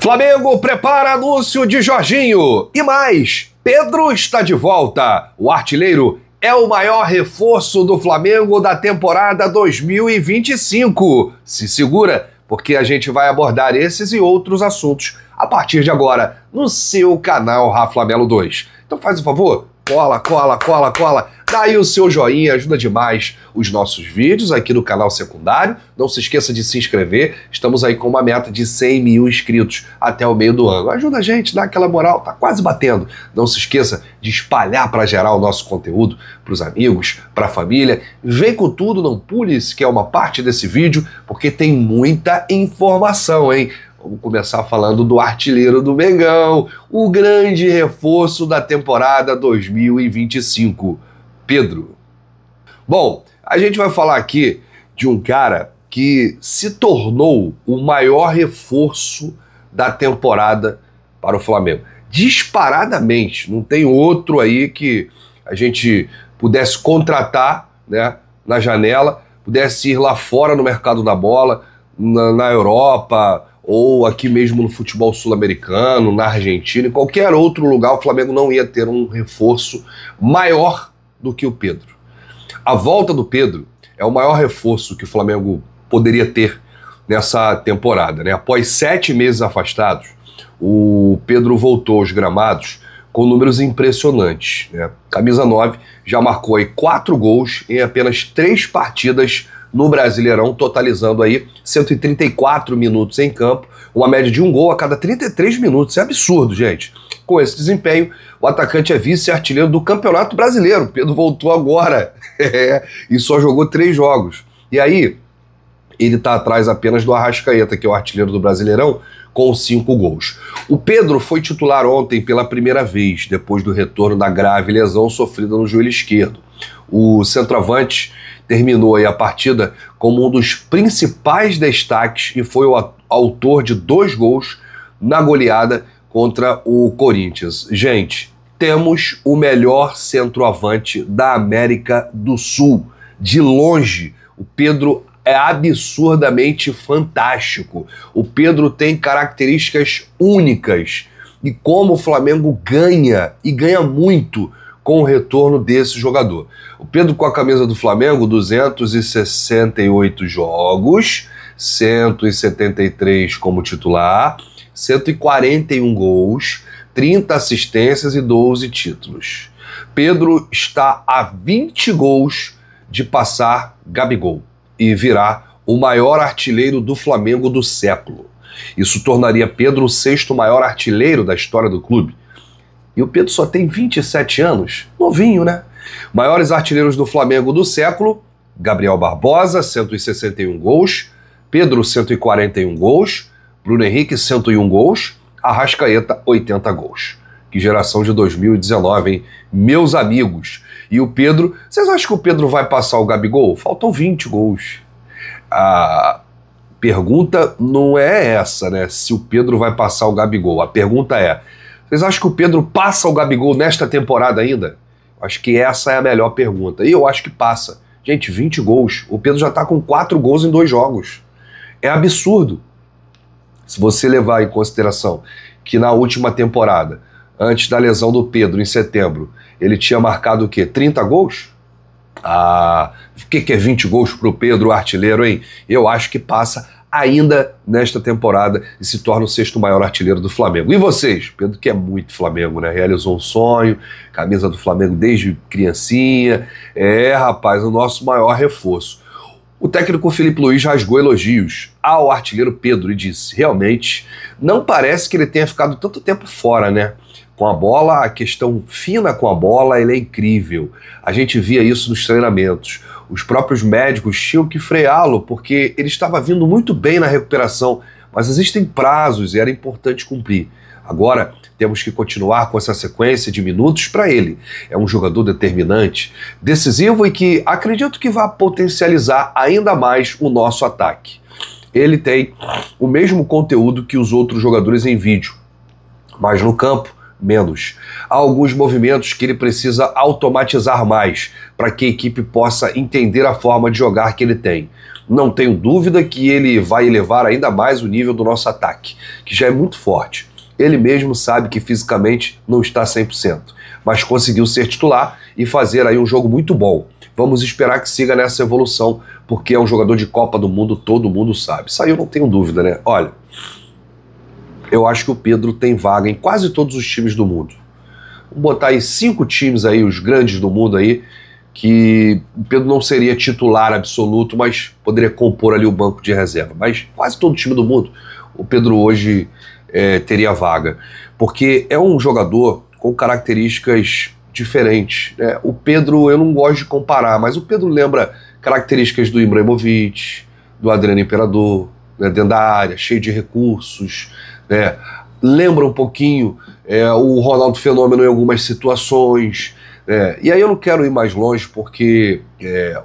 Flamengo prepara anúncio de Jorginho. E mais, Pedro está de volta. O artilheiro é o maior reforço do Flamengo da temporada 2025. Se segura, porque a gente vai abordar esses e outros assuntos a partir de agora no seu canal Rafa Melo 2. Então faz um favor, cola. Dá aí o seu joinha, ajuda demais os nossos vídeos aqui no canal secundário. Não se esqueça de se inscrever. Estamos aí com uma meta de 100 mil inscritos até o meio do ano. Ajuda a gente, dá aquela moral, tá quase batendo. Não se esqueça de espalhar para gerar o nosso conteúdo para os amigos, para a família. Vem com tudo, não pule se quer uma parte desse vídeo, porque tem muita informação, hein? Vamos começar falando do artilheiro do Mengão, o grande reforço da temporada 2025, Pedro. Bom, a gente vai falar aqui de um cara que se tornou o maior reforço da temporada para o Flamengo. Disparadamente, não tem outro aí que a gente pudesse contratar, né, na janela, pudesse ir lá fora no mercado da bola, na Europa, ou aqui mesmo no futebol sul-americano, na Argentina, em qualquer outro lugar, o Flamengo não ia ter um reforço maior do que o Pedro. A volta do Pedro é o maior reforço que o Flamengo poderia ter nessa temporada, né? Após 7 meses afastados, o Pedro voltou aos gramados com números impressionantes, né? Camisa 9 já marcou aí 4 gols em apenas 3 partidas no Brasileirão, totalizando aí 134 minutos em campo, uma média de 1 gol a cada 33 minutos. Isso é absurdo, gente. Com esse desempenho, o atacante é vice-artilheiro do Campeonato Brasileiro. Pedro voltou agora e só jogou 3 jogos. E aí, ele está atrás apenas do Arrascaeta, que é o artilheiro do Brasileirão, com 5 gols. O Pedro foi titular ontem pela primeira vez, depois do retorno da grave lesão sofrida no joelho esquerdo. O centroavante terminou aí a partida como um dos principais destaques e foi o autor de 2 gols na goleada contra o Corinthians. Gente, temos o melhor centroavante da América do Sul. De longe, o Pedro é absurdamente fantástico. O Pedro tem características únicas. E como o Flamengo ganha, e ganha muito, com o retorno desse jogador. O Pedro com a camisa do Flamengo, 268 jogos, 173 como titular, 141 gols, 30 assistências e 12 títulos. Pedro está a 20 gols de passar Gabigol e virar o maior artilheiro do Flamengo do século. Isso tornaria Pedro o 6º maior artilheiro da história do clube. E o Pedro só tem 27 anos, novinho, né? Maiores artilheiros do Flamengo do século: Gabriel Barbosa, 161 gols, Pedro, 141 gols, Bruno Henrique, 101 gols, Arrascaeta, 80 gols. Que geração de 2019, hein? Meus amigos. E o Pedro, vocês acham que o Pedro vai passar o Gabigol? Faltam 20 gols. A pergunta não é essa, né? Se o Pedro vai passar o Gabigol. A pergunta é: vocês acham que o Pedro passa o Gabigol nesta temporada ainda? Acho que essa é a melhor pergunta. E eu acho que passa. Gente, 20 gols. O Pedro já está com 4 gols em 2 jogos. É absurdo. Se você levar em consideração que na última temporada, antes da lesão do Pedro, em setembro, ele tinha marcado o quê? 30 gols? O que é 20 gols para o Pedro, artilheiro, hein? Eu acho que passa ainda nesta temporada e se torna o 6º maior artilheiro do Flamengo. E vocês? Pedro, que é muito Flamengo, né? Realizou um sonho, camisa do Flamengo desde criancinha. Rapaz, o nosso maior reforço. O técnico Felipe Luiz rasgou elogios ao artilheiro Pedro e disse: realmente, não parece que ele tenha ficado tanto tempo fora, né? Com a bola, a questão fina com a bola, ele é incrível. A gente via isso nos treinamentos. Os próprios médicos tinham que freá-lo, porque ele estava vindo muito bem na recuperação, mas existem prazos e era importante cumprir. Agora, temos que continuar com essa sequência de minutos para ele. É um jogador determinante, decisivo e que acredito que vai potencializar ainda mais o nosso ataque. Ele tem o mesmo conteúdo que os outros jogadores em vídeo, mas no campo menos. Há alguns movimentos que ele precisa automatizar mais para que a equipe possa entender a forma de jogar que ele tem. Não tenho dúvida que ele vai elevar ainda mais o nível do nosso ataque, que já é muito forte. Ele mesmo sabe que fisicamente não está 100%, mas conseguiu ser titular e fazer aí um jogo muito bom. Vamos esperar que siga nessa evolução, porque é um jogador de Copa do Mundo, todo mundo sabe. Isso aí eu não tenho dúvida, né? Olha, eu acho que o Pedro tem vaga em quase todos os times do mundo. Vamos botar aí 5 times aí, os grandes do mundo aí, que o Pedro não seria titular absoluto, mas poderia compor ali o banco de reserva. Mas quase todo time do mundo, o Pedro hoje teria vaga, porque é um jogador com características diferentes, né? O Pedro, eu não gosto de comparar, mas o Pedro lembra características do Ibrahimovic, do Adriano Imperador, né, dentro da área, cheio de recursos, né? Lembra um pouquinho o Ronaldo Fenômeno em algumas situações, e aí eu não quero ir mais longe, porque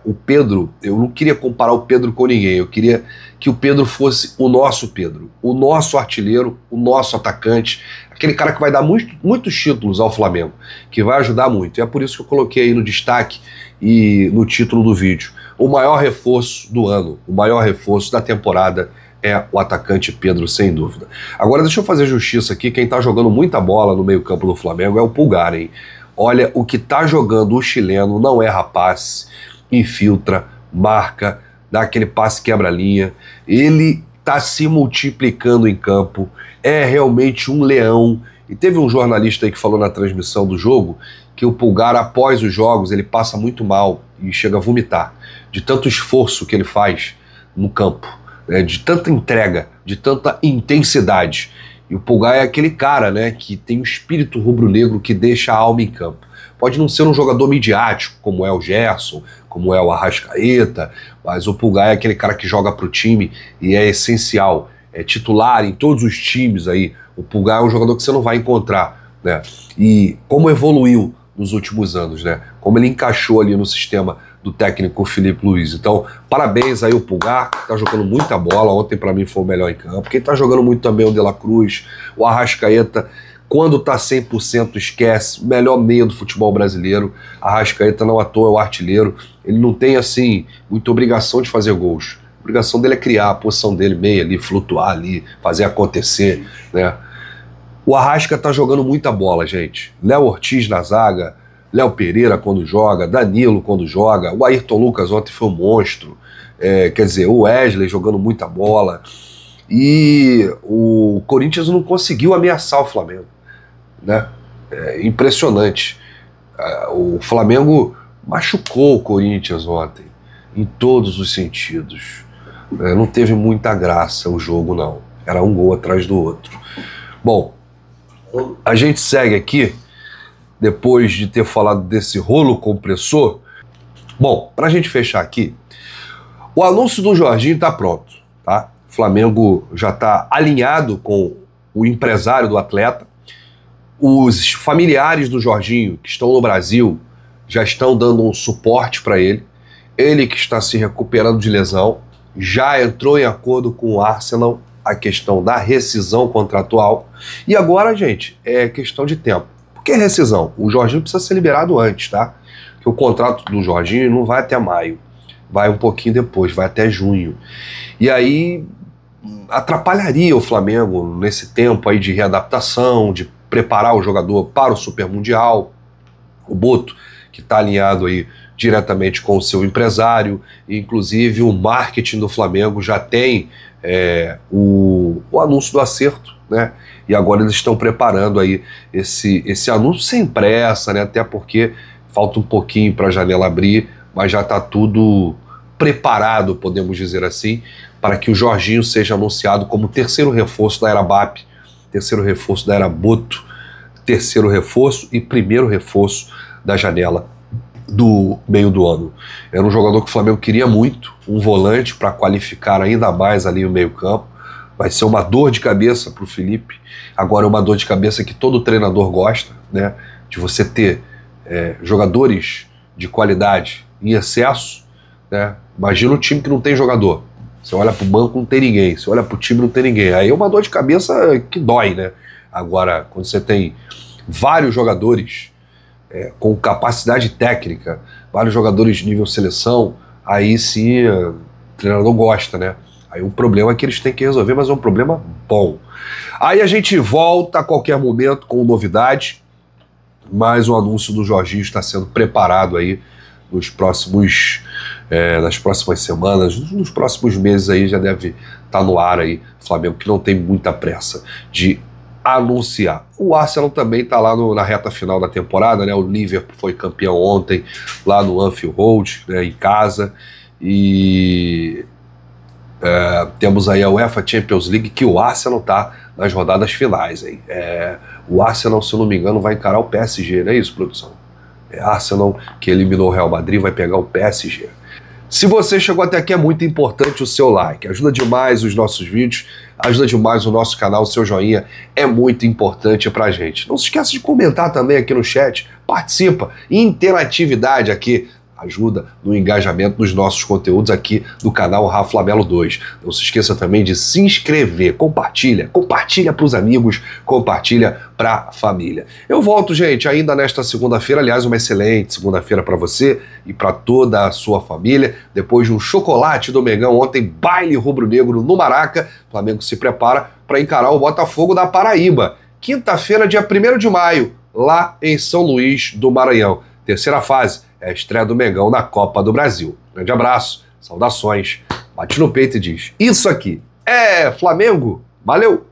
o Pedro, eu não queria comparar o Pedro com ninguém, eu queria que o Pedro fosse o nosso Pedro, o nosso artilheiro, o nosso atacante, aquele cara que vai dar muitos títulos ao Flamengo, que vai ajudar muito. E é por isso que eu coloquei aí no destaque e no título do vídeo. O maior reforço do ano, o maior reforço da temporada é o atacante Pedro, sem dúvida. Agora deixa eu fazer justiça aqui, quem tá jogando muita bola no meio campo do Flamengo é o Pulgar, hein? Olha, o que tá jogando o chileno não é rapaz, infiltra, marca, dá aquele passe quebra-linha, ele tá se multiplicando em campo, é realmente um leão. E teve um jornalista aí que falou na transmissão do jogo que o Pulgar, após os jogos, ele passa muito mal e chega a vomitar, de tanto esforço que ele faz no campo, né, de tanta entrega, de tanta intensidade. E o Pulgar é aquele cara, né, que tem um espírito rubro-negro que deixa a alma em campo. Pode não ser um jogador midiático, como é o Gerson, como é o Arrascaeta, mas o Pulgar é aquele cara que joga pro time e é essencial, é titular em todos os times aí. O Pulgar é um jogador que você não vai encontrar, né? E como evoluiu nos últimos anos, né? Como ele encaixou ali no sistema do técnico Felipe Luiz. Então, parabéns aí o Pulgar, que tá jogando muita bola. Ontem para mim foi o melhor em campo. Quem tá jogando muito também é o De La Cruz, o Arrascaeta. Quando tá 100% esquece, melhor meia do futebol brasileiro. Arrascaeta não à toa é o artilheiro. Ele não tem, assim, muita obrigação de fazer gols. A obrigação dele é criar a posição dele, meia ali, flutuar ali, fazer acontecer, né? O Arrasca tá jogando muita bola, gente. Léo Ortiz na zaga, Léo Pereira quando joga, Danilo quando joga, o Ayrton Lucas ontem foi um monstro, quer dizer, o Wesley jogando muita bola, e o Corinthians não conseguiu ameaçar o Flamengo, né? Impressionante. O Flamengo machucou o Corinthians ontem, em todos os sentidos. Não teve muita graça o jogo, não. Era um gol atrás do outro. Bom, a gente segue aqui, depois de ter falado desse rolo compressor. Bom, pra gente fechar aqui, o anúncio do Jorginho tá pronto, tá? O Flamengo já tá alinhado com o empresário do atleta. Os familiares do Jorginho, que estão no Brasil, já estão dando um suporte para ele. Ele que está se recuperando de lesão, já entrou em acordo com o Arsenal a questão da rescisão contratual. E agora, gente, é questão de tempo. Por que rescisão? O Jorginho precisa ser liberado antes, tá? Porque o contrato do Jorginho não vai até maio, vai um pouquinho depois, vai até junho. E aí atrapalharia o Flamengo nesse tempo aí de readaptação, de preparar o jogador para o Super Mundial. O Boto, que está alinhado aí diretamente com o seu empresário, inclusive o marketing do Flamengo já tem o anúncio do acerto, né? E agora eles estão preparando aí esse anúncio sem pressa, né? Até porque falta um pouquinho para a janela abrir, mas já está tudo preparado, podemos dizer assim, para que o Jorginho seja anunciado como terceiro reforço da era BAP, terceiro reforço da era Boto, terceiro reforço e primeiro reforço da janela do meio do ano. Era um jogador que o Flamengo queria muito, um volante para qualificar ainda mais ali o meio campo. Vai ser uma dor de cabeça para o Felipe. Agora é uma dor de cabeça que todo treinador gosta, né? De você ter jogadores de qualidade em excesso, né? Imagina um time que não tem jogador. Você olha para o banco, não tem ninguém. Você olha para o time, não tem ninguém. Aí é uma dor de cabeça que dói, né? Agora, quando você tem vários jogadores com capacidade técnica, vários jogadores de nível seleção, aí sim o treinador gosta, né? Aí o problema é que eles têm que resolver, mas é um problema bom. Aí a gente volta a qualquer momento com novidade, mas o anúncio do Jorginho está sendo preparado aí nas próximas semanas, nos próximos meses aí já deve estar no ar aí, Flamengo que não tem muita pressa de anunciar. O Arsenal também está lá na reta final da temporada, né? O Liverpool foi campeão ontem lá no Anfield Road, né, em casa, e temos aí a UEFA Champions League, que o Arsenal está nas rodadas finais, hein? O Arsenal, se eu não me engano, vai encarar o PSG, não é isso, produção? Arsenal, que eliminou o Real Madrid, vai pegar o PSG. Se você chegou até aqui, é muito importante o seu like, ajuda demais os nossos vídeos, ajuda demais o nosso canal, o seu joinha é muito importante pra gente. Não se esqueça de comentar também aqui no chat, participa, interatividade aqui ajuda no engajamento dos nossos conteúdos aqui do canal Raflamelo 2. Não se esqueça também de se inscrever, compartilha para os amigos, compartilha para a família. Eu volto, gente, ainda nesta segunda-feira, aliás, uma excelente segunda-feira para você e para toda a sua família. Depois de um chocolate do Mengão ontem, baile rubro-negro no Maraca, o Flamengo se prepara para encarar o Botafogo da Paraíba. Quinta-feira, dia 1º de maio, lá em São Luís do Maranhão. Terceira fase, é a estreia do Mengão na Copa do Brasil. Grande abraço, saudações, bate no peito e diz: isso aqui é Flamengo, valeu!